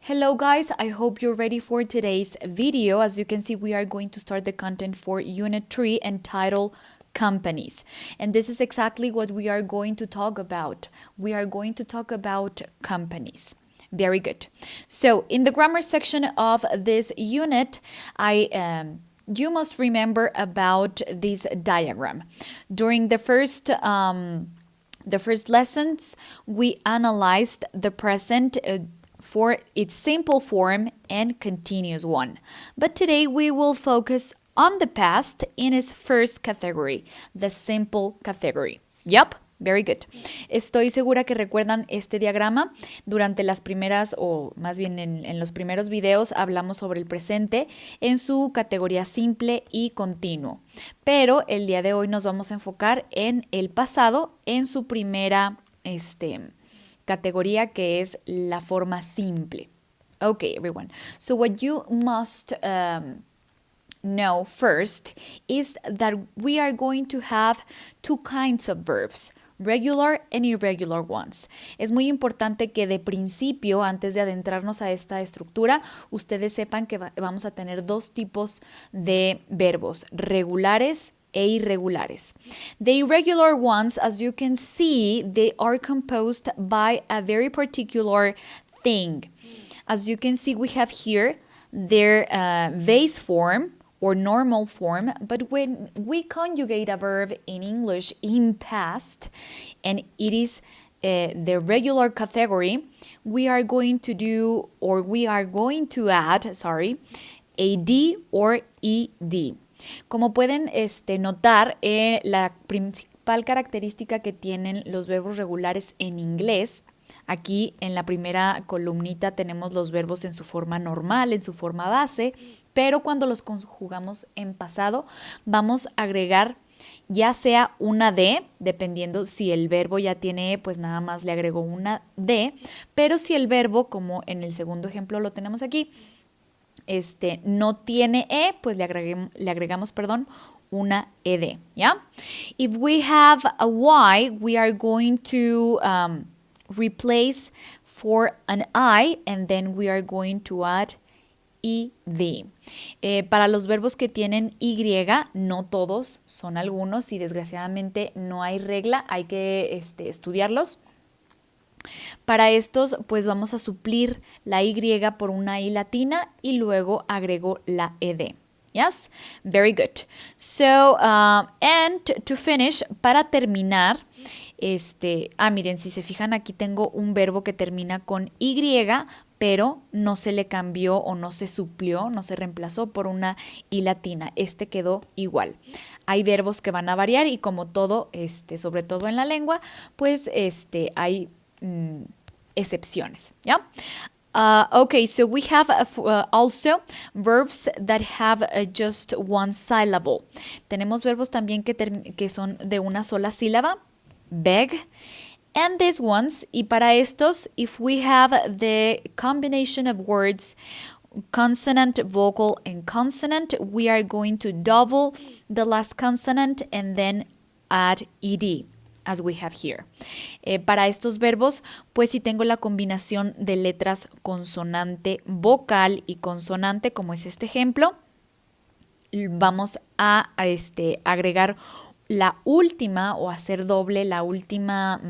Hello guys, I hope you're ready for today's video. As you can see, we are going to start the content for Unit 3 entitled Companies. And this is exactly what we are going to talk about. We are going to talk about companies. Very good. So in the grammar section of this unit, you must remember about this diagram. During the first lessons, we analyzed the present for its simple form and continuous one. But today we will focus on the past in its first category, the simple category. Yep, very good. Estoy segura que recuerdan este diagrama. Durante las primeras, o más bien en los primeros videos, hablamos sobre el presente en su categoría simple y continuo. Pero el día de hoy nos vamos a enfocar en el pasado en su primera categoría, que es la forma simple. Okay, everyone. So what you must know first is that we are going to have two kinds of verbs, regular and irregular ones. Es muy importante que de principio, antes de adentrarnos a esta estructura, ustedes sepan que vamos a tener dos tipos de verbos, regulares e irregulares. The irregular ones, as you can see, they are composed by a very particular thing. As you can see, we have here their base form or normal form, but when we conjugate a verb in English in past, and it is the regular category, we are going to add, a D or ED. Como pueden notar, la principal característica que tienen los verbos regulares en inglés, aquí en la primera columnita tenemos los verbos en su forma normal, en su forma base, pero cuando los conjugamos en pasado vamos a agregar ya sea una D, dependiendo si el verbo ya tiene E, pues nada más le agrego una D, pero si el verbo, como en el segundo ejemplo lo tenemos aquí, no tiene E, pues le agregamos, una ED, ¿ya? If we have a Y, we are going to replace for an I, and then we are going to add ED. Para los verbos que tienen Y, no todos, son algunos, y desgraciadamente no hay regla, hay que estudiarlos. Para estos, pues vamos a suplir la Y por una I latina y luego agrego la ED. Yes? Very good. So, and to finish, para terminar, miren, si se fijan, aquí tengo un verbo que termina con Y, pero no se le cambió o no se suplió, no se reemplazó por una I latina. Quedó igual. Hay verbos que van a variar y como todo, sobre todo en la lengua, pues hay excepciones, ¿ya? Okay, so we have also verbs that have just one syllable. Tenemos verbos también que son de una sola sílaba, beg, and these ones, y para estos, if we have the combination of words consonant, vocal, and consonant, we are going to double the last consonant and then add ed, as we have here. Para estos verbos, pues si tengo la combinación de letras consonante, vocal y consonante, como es este ejemplo, vamos a agregar la última o hacer doble la última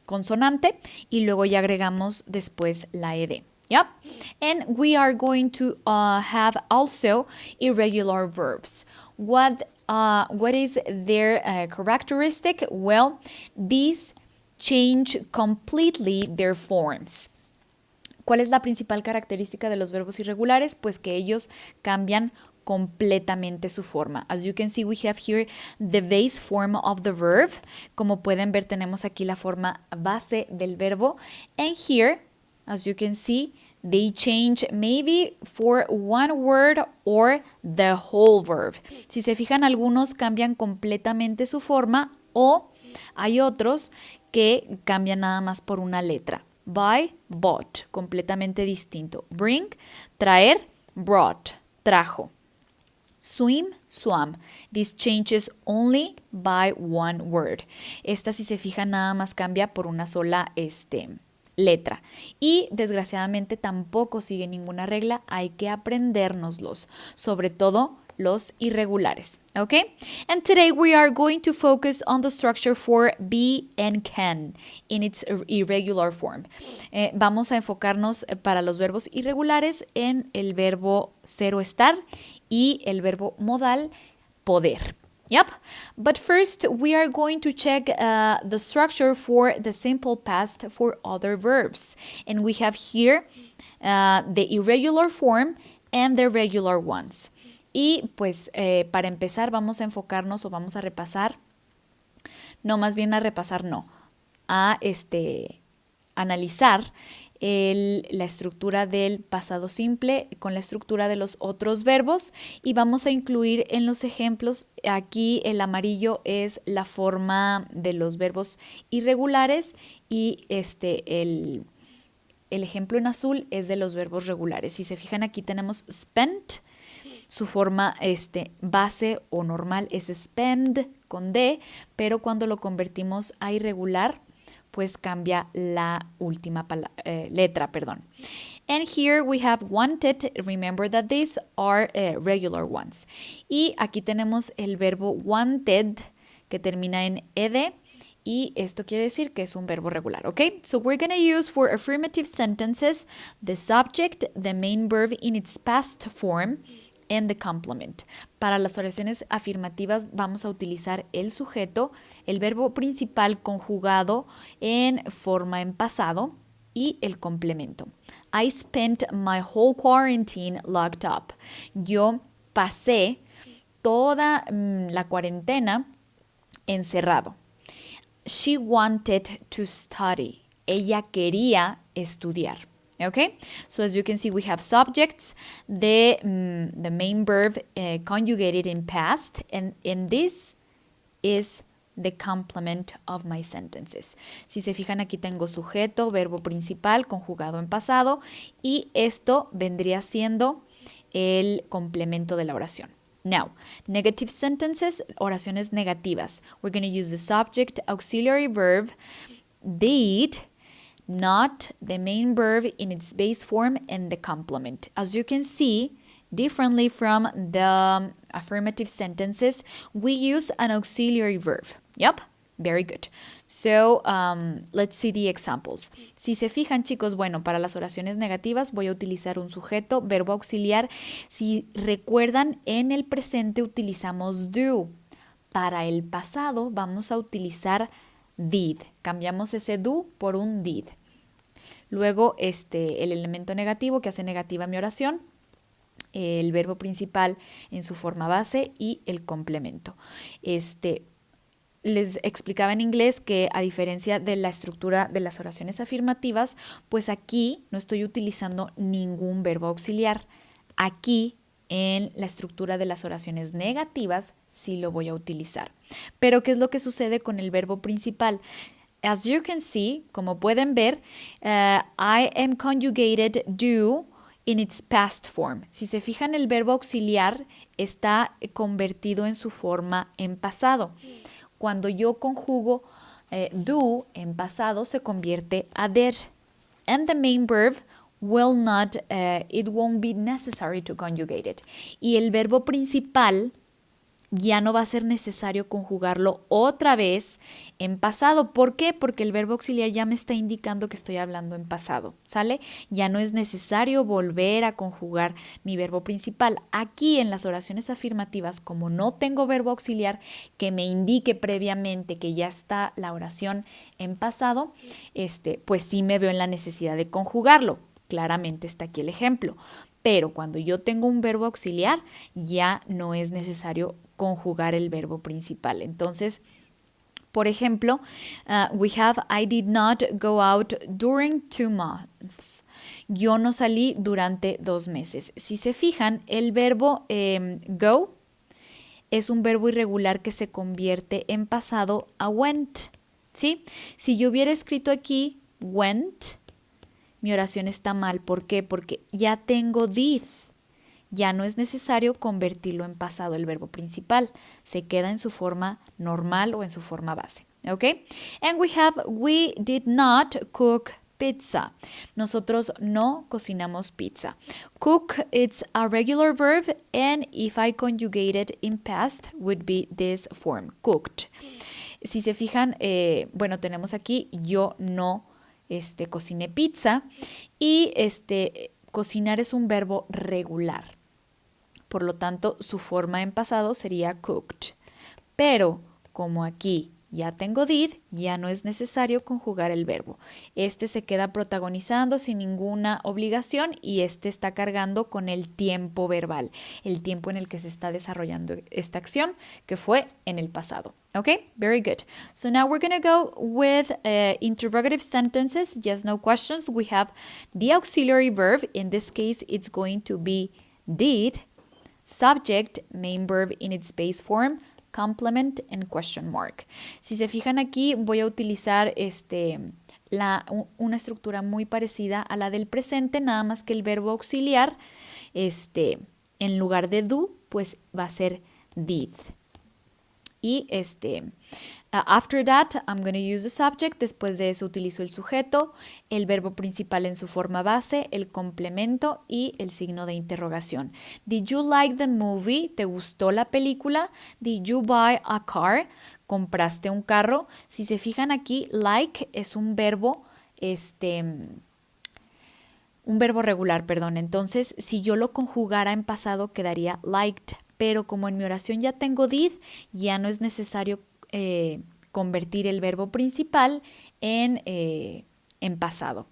consonante y luego ya agregamos después la ed. Yep. And we are going to have also irregular verbs. What is their characteristic? Well, these change completely their forms. ¿Cuál es la principal característica de los verbos irregulares? Pues que ellos cambian completamente su forma. As you can see, we have here the base form of the verb. Como pueden ver, tenemos aquí la forma base del verbo. And here, as you can see, they change maybe for one word or the whole verb. Si se fijan, algunos cambian completamente su forma o hay otros que cambian nada más por una letra. Buy, bought, completamente distinto. Bring, traer, brought, trajo. Swim, swam. This changes only by one word. Esta, si se fijan, nada más cambia por una sola letra. Y desgraciadamente tampoco sigue ninguna regla, hay que aprendérnoslos, sobre todo los irregulares, okay? And today we are going to focus on the structure for be and can in its irregular form. Vamos a enfocarnos para los verbos irregulares en el verbo ser o estar y el verbo modal poder. Yep, but first we are going to check the structure for the simple past for other verbs. And we have here the irregular form and the regular ones. Y pues para empezar vamos a enfocarnos o vamos a repasar, no, más bien a repasar no, a analizar la estructura del pasado simple con la estructura de los otros verbos y vamos a incluir en los ejemplos, aquí el amarillo es la forma de los verbos irregulares y el ejemplo en azul es de los verbos regulares. Si se fijan aquí tenemos spent, su forma base o normal es spend con D, pero cuando lo convertimos a irregular, pues cambia la última letra, perdón. And here we have wanted. Remember that these are regular ones. Y aquí tenemos el verbo wanted, que termina en ed, y esto quiere decir que es un verbo regular, ¿ok? So we're going to use for affirmative sentences the subject, the main verb in its past form, and the complement. Para las oraciones afirmativas vamos a utilizar el sujeto, el verbo principal conjugado en forma en pasado y el complemento. I spent my whole quarantine locked up. Yo pasé toda la cuarentena encerrado. She wanted to study. Ella quería estudiar. Okay, so as you can see, we have subjects, the main verb conjugated in past, and this is the complement of my sentences. Si se fijan, aquí tengo sujeto, verbo principal, conjugado en pasado, y esto vendría siendo el complemento de la oración. Now, negative sentences, oraciones negativas. We're going to use the subject, auxiliary verb, did, not, the main verb in its base form, and the complement. As you can see, differently from the affirmative sentences, we use an auxiliary verb. Yep, very good. So, let's see the examples. Si se fijan, chicos, bueno, para las oraciones negativas voy a utilizar un sujeto, verbo auxiliar. Si recuerdan, en el presente utilizamos do. Para el pasado vamos a utilizar did. Cambiamos ese do por un did. Luego, el elemento negativo que hace negativa mi oración, el verbo principal en su forma base y el complemento. Les explicaba en inglés que a diferencia de la estructura de las oraciones afirmativas, pues aquí no estoy utilizando ningún verbo auxiliar. Aquí, en la estructura de las oraciones negativas, sí lo voy a utilizar. Pero, ¿qué es lo que sucede con el verbo principal? As you can see, como pueden ver, I am conjugated do in its past form. Si se fijan, el verbo auxiliar está convertido en su forma en pasado. Cuando yo conjugo do en pasado, se convierte a did. And the main verb will not, it won't be necessary to conjugate it. Y el verbo principal ya no va a ser necesario conjugarlo otra vez en pasado. ¿Por qué? Porque el verbo auxiliar ya me está indicando que estoy hablando en pasado, ¿sale? Ya no es necesario volver a conjugar mi verbo principal. Aquí en las oraciones afirmativas, como no tengo verbo auxiliar que me indique previamente que ya está la oración en pasado, pues sí me veo en la necesidad de conjugarlo. Claramente está aquí el ejemplo. Pero cuando yo tengo un verbo auxiliar, ya no es necesario conjugar el verbo principal. Entonces, por ejemplo, we have I did not go out during 2 months. Yo no salí durante 2 meses. Si se fijan, el verbo go es un verbo irregular que se convierte en pasado a went, ¿sí? Si yo hubiera escrito aquí went, mi oración está mal. ¿Por qué? Porque ya tengo did. Ya no es necesario convertirlo en pasado el verbo principal. Se queda en su forma normal o en su forma base. ¿Ok? And we have we did not cook pizza. Nosotros no cocinamos pizza. Cook, it's a regular verb, and if I conjugate it in past, would be this form, cooked. Si se fijan, bueno, tenemos aquí yo no cociné pizza y cocinar es un verbo regular. Por lo tanto, su forma en pasado sería cooked. Pero como aquí ya tengo did, ya no es necesario conjugar el verbo. Se queda protagonizando sin ninguna obligación y está cargando con el tiempo verbal, el tiempo en el que se está desarrollando esta acción, que fue en el pasado. Okay, very good. So now we're going to go with interrogative sentences. Yes, no questions. We have the auxiliary verb. In this case, it's going to be did, subject, main verb in its base form, complement and question mark. Si se fijan aquí, voy a utilizar una estructura muy parecida a la del presente, nada más que el verbo auxiliar, en lugar de do, pues va a ser did. Y after that, I'm going to use the subject. Después de eso utilizo el sujeto, el verbo principal en su forma base, el complemento y el signo de interrogación. Did you like the movie? ¿Te gustó la película? Did you buy a car? ¿Compraste un carro? Si se fijan aquí, like es un verbo, un verbo regular, perdón. Entonces, si yo lo conjugara en pasado, quedaría liked. Pero como en mi oración ya tengo did, ya no es necesario convertir el verbo principal en pasado.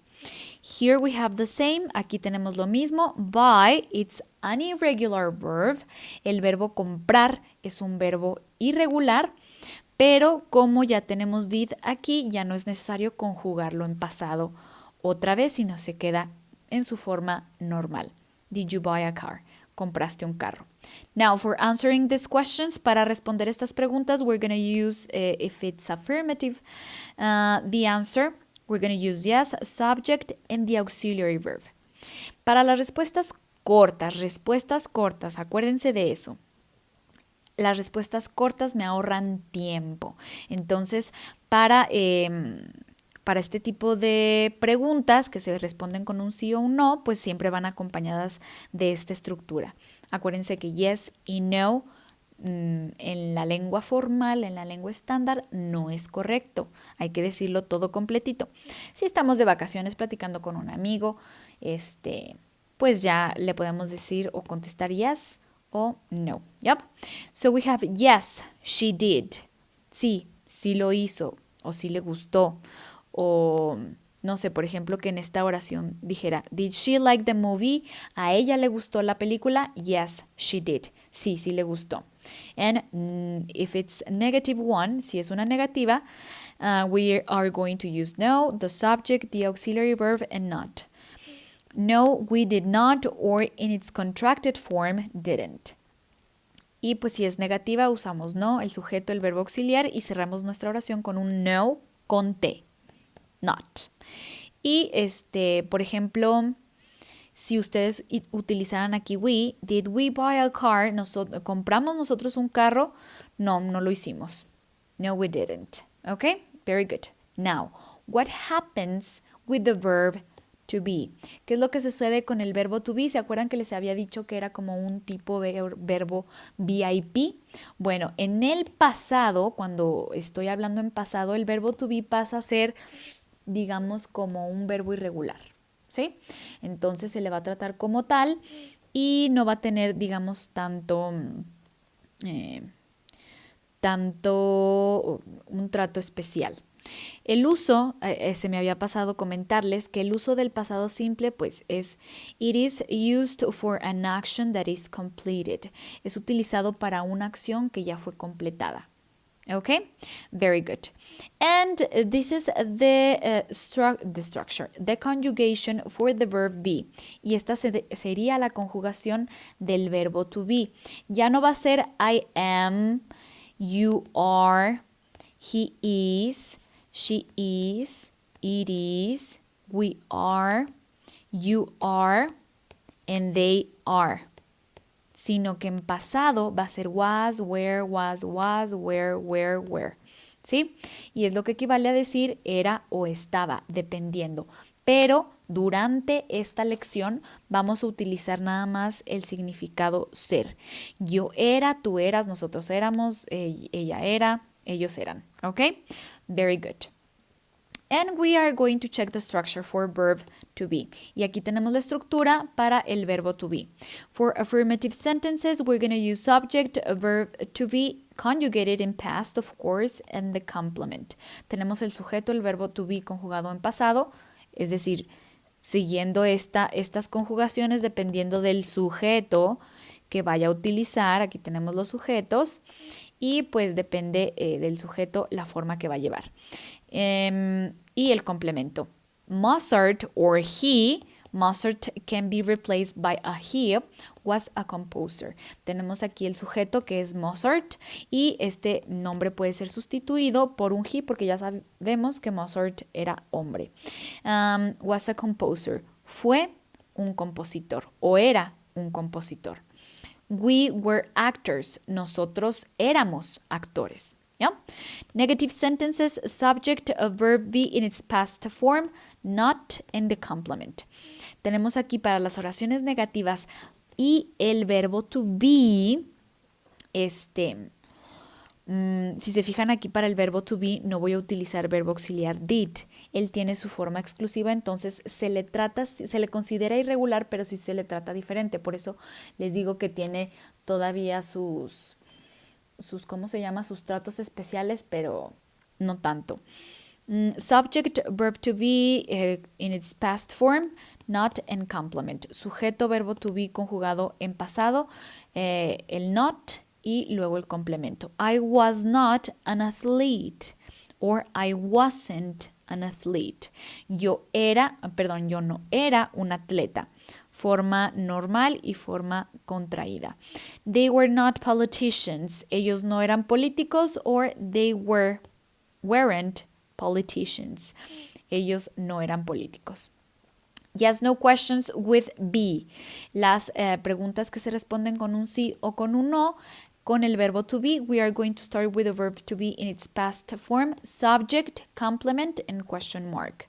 Here we have the same. Aquí tenemos lo mismo. Buy, it's an irregular verb. El verbo comprar es un verbo irregular, pero como ya tenemos did aquí, ya no es necesario conjugarlo en pasado otra vez, sino se queda en su forma normal. Did you buy a car? Compraste un carro. Now, for answering these questions, para responder estas preguntas, we're going to use, if it's affirmative, the answer. We're going to use yes, subject, and the auxiliary verb. Para las respuestas cortas, acuérdense de eso. Las respuestas cortas me ahorran tiempo. Entonces, para este tipo de preguntas que se responden con un sí o un no, pues siempre van acompañadas de esta estructura. Acuérdense que yes y no en la lengua formal, en la lengua estándar, no es correcto. Hay que decirlo todo completito. Si estamos de vacaciones platicando con un amigo, pues ya le podemos decir o contestar yes o no. Yep. So we have yes, she did. Sí, sí lo hizo o sí le gustó. O no sé, por ejemplo, que en esta oración dijera, did she like the movie? ¿A ella le gustó la película? Yes, she did. Sí, sí le gustó. And if it's negative one, si es una negativa, we are going to use no, the subject, the auxiliary verb, and not. No, we did not, or in its contracted form, didn't. Y pues si es negativa, usamos no, el sujeto, el verbo auxiliar, y cerramos nuestra oración con un no con T. Not. Y por ejemplo, si ustedes utilizaran aquí we, did we buy a car? ¿Compramos nosotros un carro? No, no lo hicimos. No, we didn't. Okay, very good. Now, what happens with the verb to be? ¿Qué es lo que sucede con el verbo to be? ¿Se acuerdan que les había dicho que era como un tipo de verbo VIP? Bueno, en el pasado, cuando estoy hablando en pasado, el verbo to be pasa a ser, digamos, como un verbo irregular, ¿sí? Entonces se le va a tratar como tal y no va a tener, digamos, tanto un trato especial. El uso, se me había pasado comentarles que el uso del pasado simple pues es it is used for an action that is completed. Es utilizado para una acción que ya fue completada. Okay, very good. And this is the structure, the conjugation for the verb be. Y esta sería la conjugación del verbo to be. Ya no va a ser I am, you are, he is, she is, it is, we are, you are, and they are. Sino que en pasado va a ser was, were, were. ¿Sí? Y es lo que equivale a decir era o estaba, dependiendo. pero durante esta lección vamos a utilizar nada más el significado ser. Yo era, tú eras, nosotros éramos, ella era, ellos eran. ¿Ok? Very good. And we are going to check the structure for verb to be. Y aquí tenemos la estructura para el verbo to be. For affirmative sentences, we're going to use subject, verb to be, conjugated in past, of course, and the complement. Tenemos el sujeto, el verbo to be conjugado en pasado, es decir, siguiendo estas conjugaciones dependiendo del sujeto que vaya a utilizar. Aquí tenemos los sujetos y pues depende del sujeto la forma que va a llevar. Y el complemento. Mozart or he, Mozart can be replaced by a he, was a composer. Tenemos aquí el sujeto que es Mozart y este nombre puede ser sustituido por un he porque ya sabemos que Mozart era hombre. Was a composer. Fue un compositor o era un compositor. We were actors. Nosotros éramos actores. Yeah? Negative sentences, subject, a verb be in its past form, not in the complement. Tenemos aquí para las oraciones negativas y el verbo to be, si se fijan aquí para el verbo to be, no voy a utilizar verbo auxiliar did. Él tiene su forma exclusiva, entonces se le considera irregular, pero sí se le trata diferente. Por eso les digo que tiene todavía sus ¿cómo se llama? Sus tratos especiales, pero no tanto. Subject, verb to be in its past form, not in complement. Sujeto, verbo to be conjugado en pasado, el not y luego el complemento. I was not an athlete or I wasn't an athlete. Yo no era un atleta. Forma normal y forma contraída. They were not politicians. Ellos no eran políticos or they weren't politicians. Ellos no eran políticos. Yes, no questions with be. Las preguntas que se responden con un sí o con un no. Con el verbo to be, we are going to start with the verb to be in its past form, subject, complement, and question mark.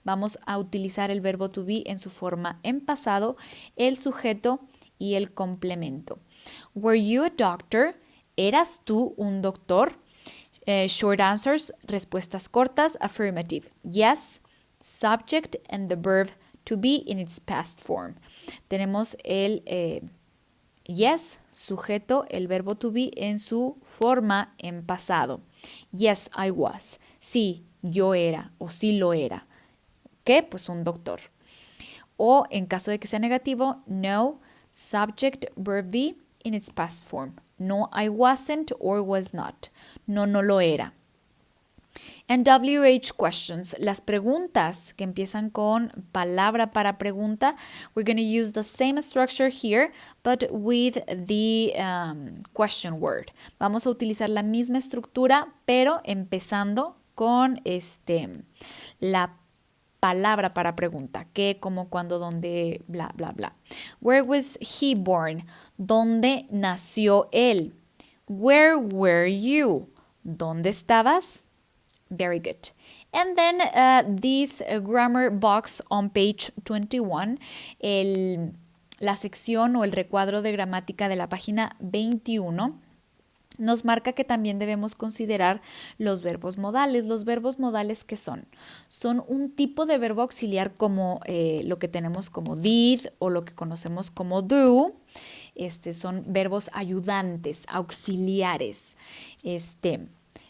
Vamos a utilizar el verbo to be en su forma en pasado, el sujeto y el complemento. Were you a doctor? ¿Eras tú un doctor? Short answers, respuestas cortas, affirmative. Yes, subject, and the verb to be in its past form. Tenemos el yes, sujeto, el verbo to be en su forma en pasado. Yes, I was. Sí, yo era o sí lo era. ¿Qué? Pues un doctor. O en caso de que sea negativo, no, subject, verb be in its past form. No, I wasn't or was not. No, no lo era. And WH questions, las preguntas que empiezan con palabra para pregunta, we're going to use the same structure here, but with the question word. Vamos a utilizar la misma estructura, pero empezando con la palabra para pregunta, qué, cómo, cuándo, dónde, bla, bla, bla. Where was he born? ¿Dónde nació él? Where were you? ¿Dónde estabas? Very good. And then this grammar box on page 21, la sección o el recuadro de gramática de la página 21, nos marca que también debemos considerar los verbos modales. Los verbos modales, ¿qué son? Son un tipo de verbo auxiliar como lo que tenemos como did o lo que conocemos como do. Son verbos ayudantes, auxiliares.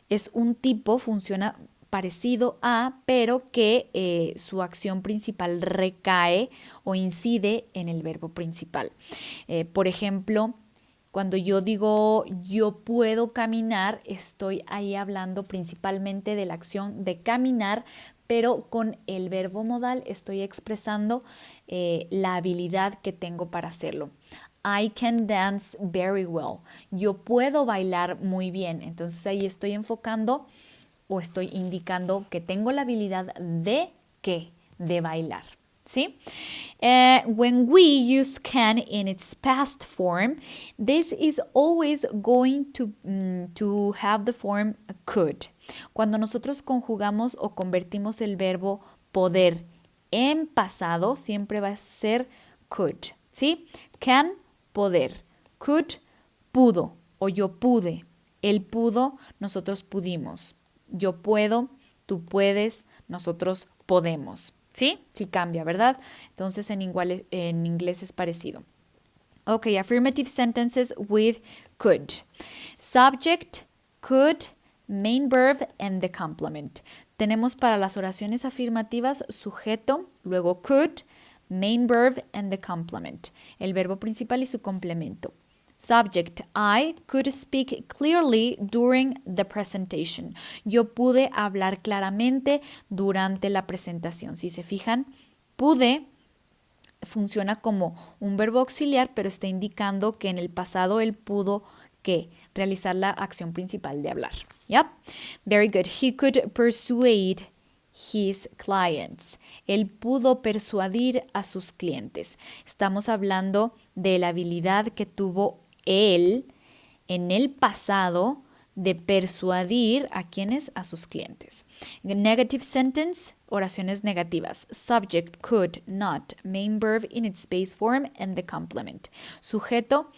Es un tipo, funciona parecido a, pero que su acción principal recae o incide en el verbo principal. Por ejemplo, cuando yo digo yo puedo caminar, estoy ahí hablando principalmente de la acción de caminar, pero con el verbo modal estoy expresando la habilidad que tengo para hacerlo. I can dance very well. Yo puedo bailar muy bien. Entonces ahí estoy enfocando o estoy indicando que tengo la habilidad de ¿qué? De bailar. ¿Sí? When we use can in its past form, this is always going to have the form could. Cuando nosotros conjugamos o convertimos el verbo poder en pasado siempre va a ser could, ¿sí? Can, poder. Could, pudo o yo pude. Él pudo, nosotros pudimos. Yo puedo, tú puedes, nosotros podemos. ¿Sí? Sí cambia, ¿verdad? Entonces en inglés es parecido. Ok, affirmative sentences with could. Subject, could, main verb and the complement. Tenemos para las oraciones afirmativas sujeto, luego could, main verb and the complement. El verbo principal y su complemento. Subject, I could speak clearly during the presentation. Yo pude hablar claramente durante la presentación. Si se fijan, pude funciona como un verbo auxiliar, pero está indicando que en el pasado él pudo que realizar la acción principal de hablar. Yep. Very good. He could persuade his clients. Él pudo persuadir a sus clientes. Estamos hablando de la habilidad que tuvo él en el pasado de persuadir a quienes, a sus clientes. Negative sentence, oraciones negativas. Subject, could, not, main verb in its base form and the complement. Sujeto,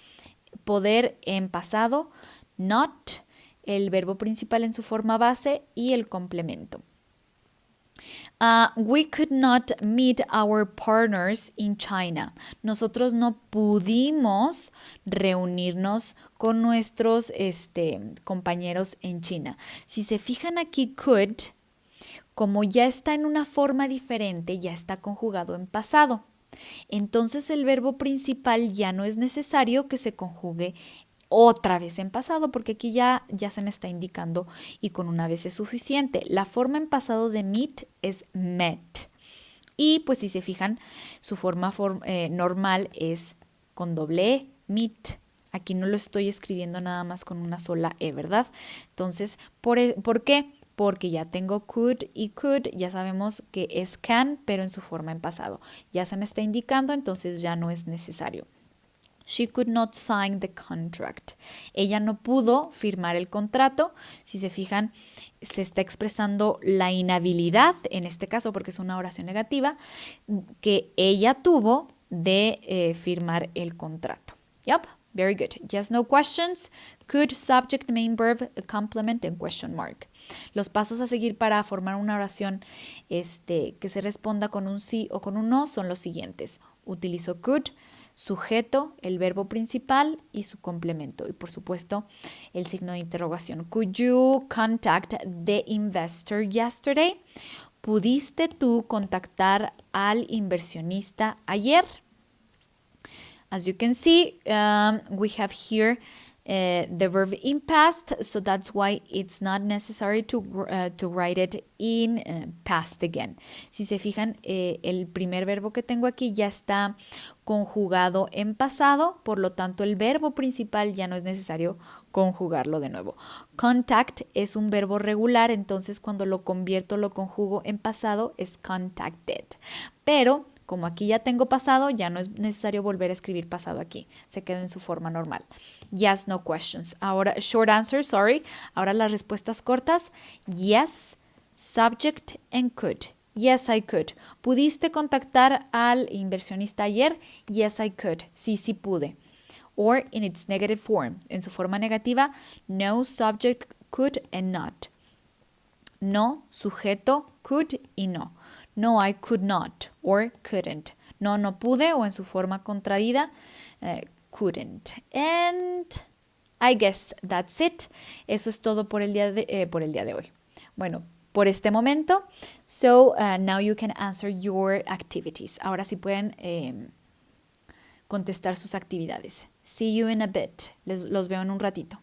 poder en pasado, not, el verbo principal en su forma base y el complemento. We could not meet our partners in China. Nosotros no pudimos reunirnos con nuestros compañeros en China. Si se fijan aquí, could, como ya está en una forma diferente, ya está conjugado en pasado. Entonces el verbo principal ya no es necesario que se conjugue otra vez en pasado, porque aquí ya se me está indicando y con una vez es suficiente. La forma en pasado de meet es met. Y pues si se fijan, su forma normal es con doble E, meet. Aquí no lo estoy escribiendo nada más con una sola E, ¿verdad? Entonces, ¿por qué? Porque ya tengo could y could, ya sabemos que es can, pero en su forma en pasado. Ya se me está indicando, entonces ya no es necesario. She could not sign the contract. Ella no pudo firmar el contrato. Si se fijan, se está expresando la inhabilidad, en este caso porque es una oración negativa, que ella tuvo de firmar el contrato. Yep, very good. Yes, no questions. Could, subject, main verb, complement and question mark. Los pasos a seguir para formar una oración que se responda con un sí o con un no son los siguientes. Utilizo could, sujeto, el verbo principal y su complemento. Y por supuesto, el signo de interrogación. Could you contact the investor yesterday? ¿Pudiste tú contactar al inversionista ayer? As you can see, we have here the verb in past, so that's why it's not necessary to write it in past again. Si se fijan, el primer verbo que tengo aquí ya está conjugado en pasado, por lo tanto el verbo principal ya no es necesario conjugarlo de nuevo. Contact es un verbo regular, entonces cuando lo conjugo en pasado es contacted. Pero como aquí ya tengo pasado, ya no es necesario volver a escribir pasado aquí. Se queda en su forma normal. Yes, no questions. Ahora, short answer, sorry. Ahora las respuestas cortas. Yes, subject and could. Yes, I could. ¿Pudiste contactar al inversionista ayer? Yes, I could. Sí, sí pude. Or in its negative form. En su forma negativa, no, subject, could and not. No, sujeto, could y no. No, I could not or couldn't. No, no pude o en su forma contraída, couldn't. And I guess that's it. Eso es todo por el día de hoy. Bueno, por este momento. So now you can answer your activities. Ahora sí pueden contestar sus actividades. See you in a bit. Los veo en un ratito.